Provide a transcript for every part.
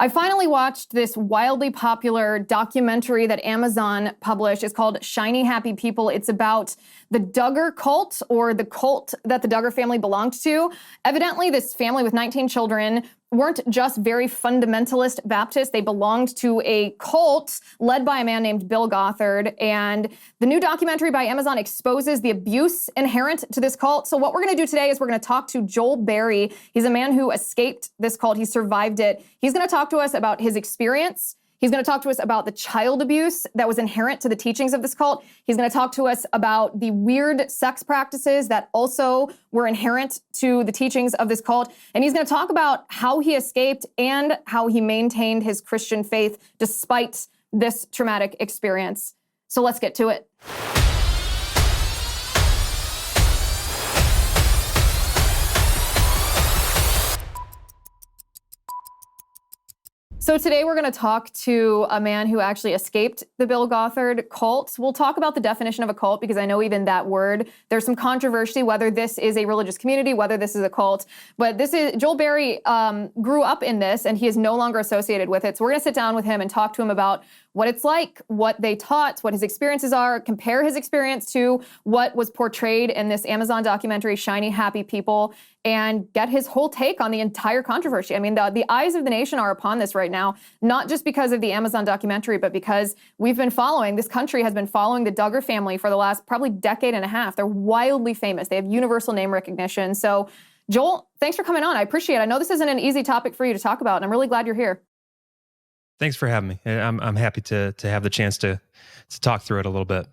I finally watched this wildly popular documentary that Amazon published. It's called Shiny Happy People. It's about the Duggar cult, or the cult that the Duggar family belonged to. Evidently, this family with 19 children weren't just very fundamentalist Baptists. They belonged to a cult led by a man named Bill Gothard. And the new documentary by Amazon exposes the abuse inherent to this cult. So what we're going to do today is we're going to talk to Joel Berry. He's a man who escaped this cult. He survived it. He's going to talk to us about his experience. He's going to talk to us about the child abuse that was inherent to the teachings of this cult. He's going to talk to us about the weird sex practices that also were inherent to the teachings of this cult. And he's going to talk about how he escaped and how he maintained his Christian faith despite this traumatic experience. So let's get to it. So today we're going to talk to a man who actually escaped the Bill Gothard cult. We'll talk about the definition of a cult, because I know even that word, there's some controversy whether this is a religious community, whether this is a cult. But Joel Berry grew up in this, and he is no longer associated with it. So we're going to sit down with him and talk to him about what it's like, what they taught, what his experiences are, compare his experience to what was portrayed in this Amazon documentary, Shiny Happy People, and get his whole take on the entire controversy. I mean, the eyes of the nation are upon this right now, not just because of the Amazon documentary, but because this country has been following the Duggar family for the last probably decade and a half. They're wildly famous. They have universal name recognition. So Joel, thanks for coming on. I appreciate it. I know this isn't an easy topic for you to talk about, and I'm really glad you're here. Thanks for having me. I'm happy to have the chance to talk through it a little bit.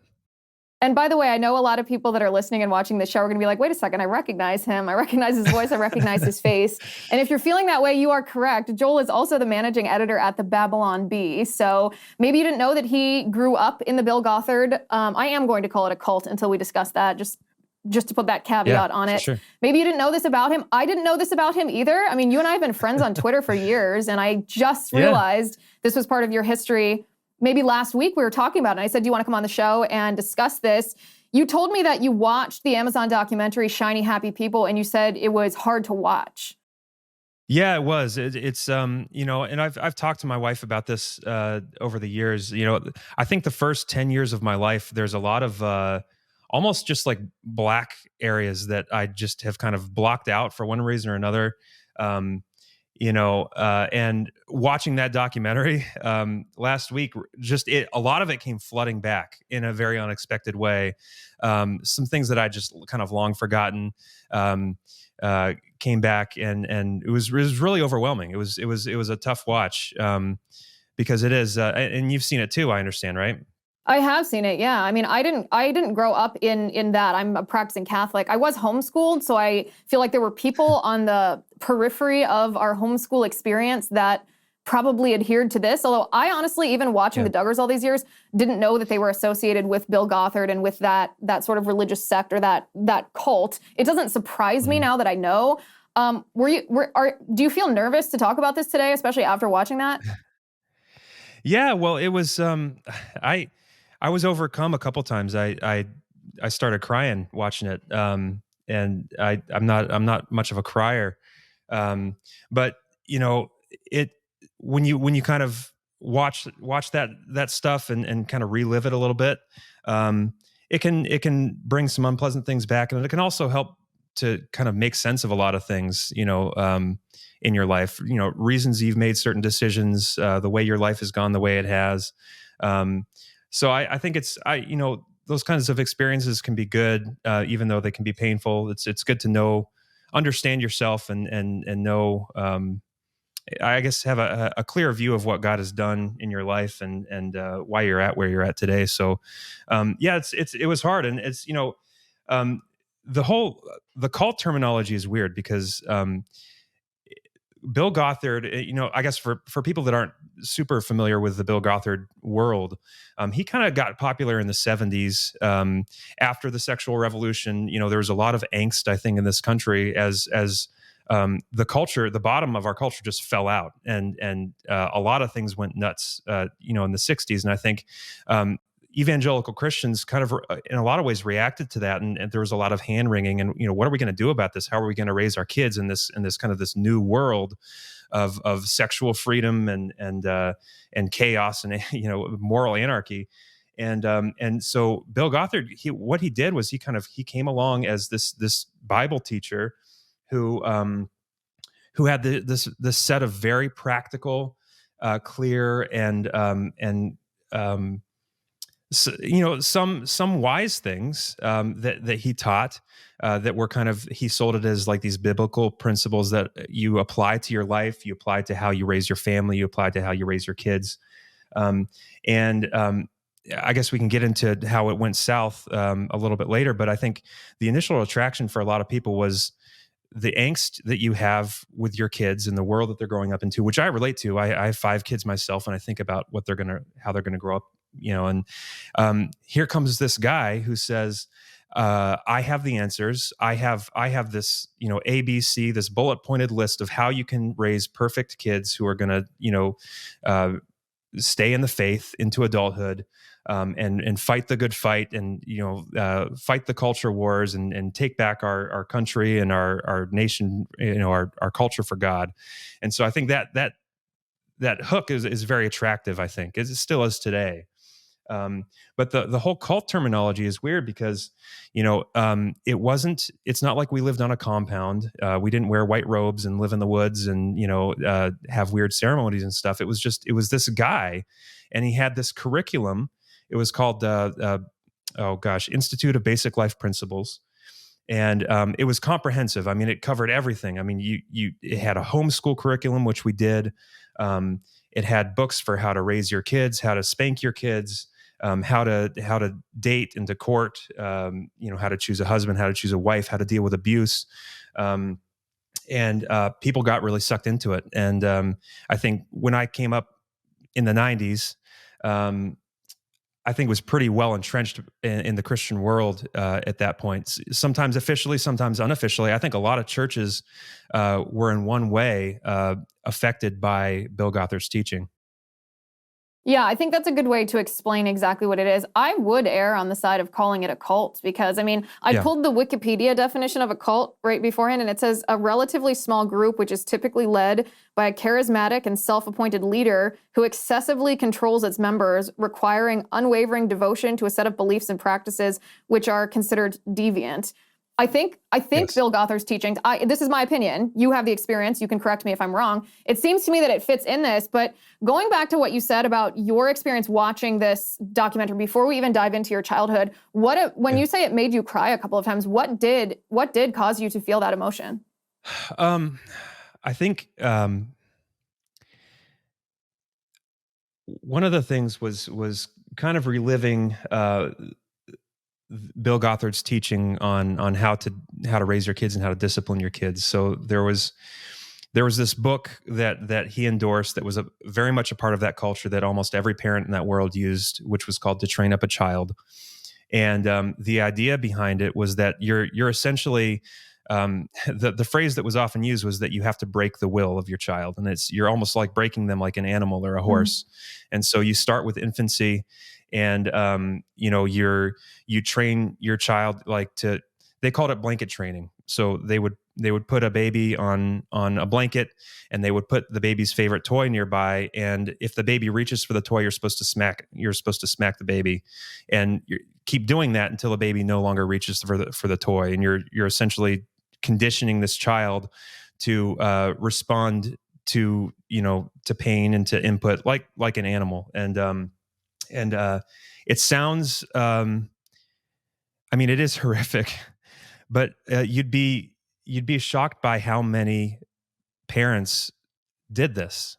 And by the way, I know a lot of people that are listening and watching this show are going to be like, wait a second, I recognize him. I recognize his voice. I recognize his face. And if you're feeling that way, you are correct. Joel is also the managing editor at the Babylon Bee. So maybe you didn't know that he grew up in the Bill Gothard. I am going to call it a cult until we discuss that, just to put that caveat on it. Sure. Maybe you didn't know this about him. I didn't know this about him either. I mean, you and I have been friends on Twitter for years, and I just realized this was part of your history. Maybe last week we were talking about it, and I said, do you want to come on the show and discuss this? You told me that you watched the Amazon documentary, Shiny Happy People, and you said it was hard to watch. Yeah, it was. It's and I've talked to my wife about this over the years. I think the first 10 years of my life, there's a lot of almost just like black areas that I just have kind of blocked out for one reason or another. And watching that documentary last week, a lot of it came flooding back in a very unexpected way. Some things that I just kind of long forgotten came back, and it was really overwhelming. It was a tough watch because it is, and you've seen it too, I understand, right? I have seen it, yeah. I mean, I didn't grow up in that. I'm a practicing Catholic. I was homeschooled, so I feel like there were people on the periphery of our homeschool experience that probably adhered to this. Although I honestly, even watching the Duggars all these years, didn't know that they were associated with Bill Gothard and with that sort of religious sect or that cult. It doesn't surprise me now that I know. Do you feel nervous to talk about this today, especially after watching that? Yeah, well, it was I was overcome a couple times. I started crying watching it, and I'm not much of a crier, but when you kind of watch that stuff and kind of relive it a little bit, it can bring some unpleasant things back, and it can also help to kind of make sense of a lot of things, in your life. Reasons you've made certain decisions, the way your life has gone the way it has. So I think those kinds of experiences can be good, even though they can be painful. It's good to understand yourself and know, I guess, have a clear view of what God has done in your life and why you're at where you're at today. So, it was hard, and it's the cult terminology is weird because Bill Gothard, I guess for people that aren't super familiar with the Bill Gothard world, he kind of got popular in the 70s after the sexual revolution. There was a lot of angst, I think, in this country as the bottom of our culture just fell out, and a lot of things went nuts, in the 60s. And I think, evangelical Christians kind of, in a lot of ways, reacted to that, and there was a lot of hand wringing. And what are we going to do about this? How are we going to raise our kids in this kind of this new world of sexual freedom and chaos and moral anarchy? And so Bill Gothard, what he did was he came along as this Bible teacher who had this set of very practical, clear, and some wise things that he taught, that were he sold it as like these biblical principles that you apply to your life, you apply to how you raise your family, you apply to how you raise your kids. And I guess we can get into how it went south a little bit later, but I think the initial attraction for a lot of people was the angst that you have with your kids and the world that they're growing up into, which I relate to. I have 5 kids myself, and I think about how they're gonna grow up, and here comes this guy who says, I have the answers. I have this, ABC, this bullet pointed list of how you can raise perfect kids who are gonna, stay in the faith into adulthood, and fight the good fight, and fight the culture wars, and take back our country and our nation, our culture for God. And so I think that hook is very attractive. I think it still is today. But the whole cult terminology is weird because, it's not like we lived on a compound. We didn't wear white robes and live in the woods and, have weird ceremonies and stuff. It was this guy, and he had this curriculum. It was called, Institute of Basic Life Principles. And it was comprehensive. I mean, it covered everything. I mean, it had a homeschool curriculum, which we did. It had books for how to raise your kids, how to spank your kids, how to date and to court, how to choose a husband, how to choose a wife, how to deal with abuse. And people got really sucked into it. And I think when I came up in the 90s, I think was pretty well entrenched in the Christian world at that point. Sometimes officially, sometimes unofficially. I think a lot of churches were in one way affected by Bill Gothard's teaching. Yeah, I think that's a good way to explain exactly what it is. I would err on the side of calling it a cult because, I pulled the Wikipedia definition of a cult right beforehand, and it says a relatively small group which is typically led by a charismatic and self-appointed leader who excessively controls its members, requiring unwavering devotion to a set of beliefs and practices which are considered deviant. I think yes. Bill Gothard's teachings, this is my opinion. You have the experience. You can correct me if I'm wrong. It seems to me that it fits in this, but going back to what you said about your experience watching this documentary, before we even dive into your childhood, when you say it made you cry a couple of times, what did cause you to feel that emotion? I think one of the things was kind of reliving Bill Gothard's teaching on how to raise your kids and how to discipline your kids. So there was this book that he endorsed that was very much a part of that culture that almost every parent in that world used, which was called To Train Up a Child. And the idea behind it was that you're essentially the phrase that was often used was that you have to break the will of your child, and you're almost like breaking them like an animal or a horse. And so you start with infancy, and you train your child they called it blanket training. So they would put a baby on a blanket, and they would put the baby's favorite toy nearby, and if the baby reaches for the toy, you're supposed to smack the baby, and you keep doing that until the baby no longer reaches for the toy, and you're essentially conditioning this child to respond to pain and to input like an animal. And it sounds it is horrific, but you'd be shocked by how many parents did this.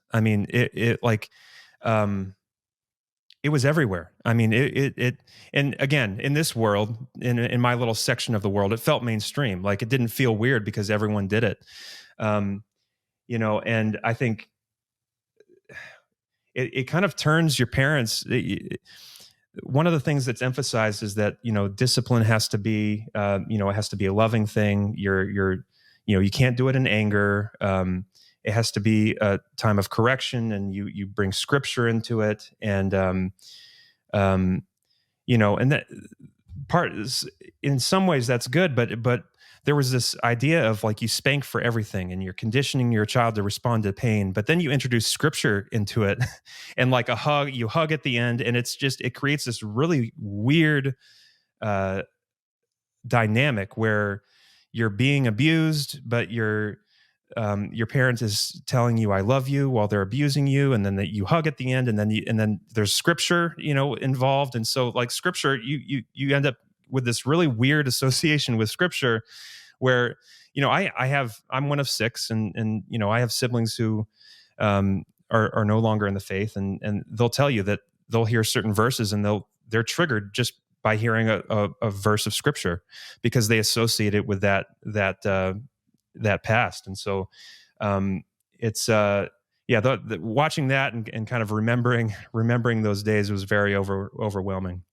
It was everywhere. And again, in this world, in my little section of the world, it felt mainstream. Like it didn't feel weird because everyone did it. And I think it kind of turns your parents. One of the things that's emphasized is that, discipline has to be, it has to be a loving thing. You can't do it in anger. It has to be a time of correction, and you bring scripture into it. And, and that part is, in some ways that's good, but there was this idea of like you spank for everything and you're conditioning your child to respond to pain, but then you introduce scripture into it and like you hug at the end, and it creates this really weird uh dynamic where you're being abused, but your parent is telling you "I love you" while they're abusing you, and then that you hug at the end, and then there's scripture, involved, and so like scripture, you end up with this really weird association with scripture, where I'm one of six, and I have siblings who are no longer in the faith, and they'll tell you that they'll hear certain verses and they're triggered just by hearing a verse of scripture because they associate it with that past. And so it's yeah, watching that and kind of remembering those days was very overwhelming.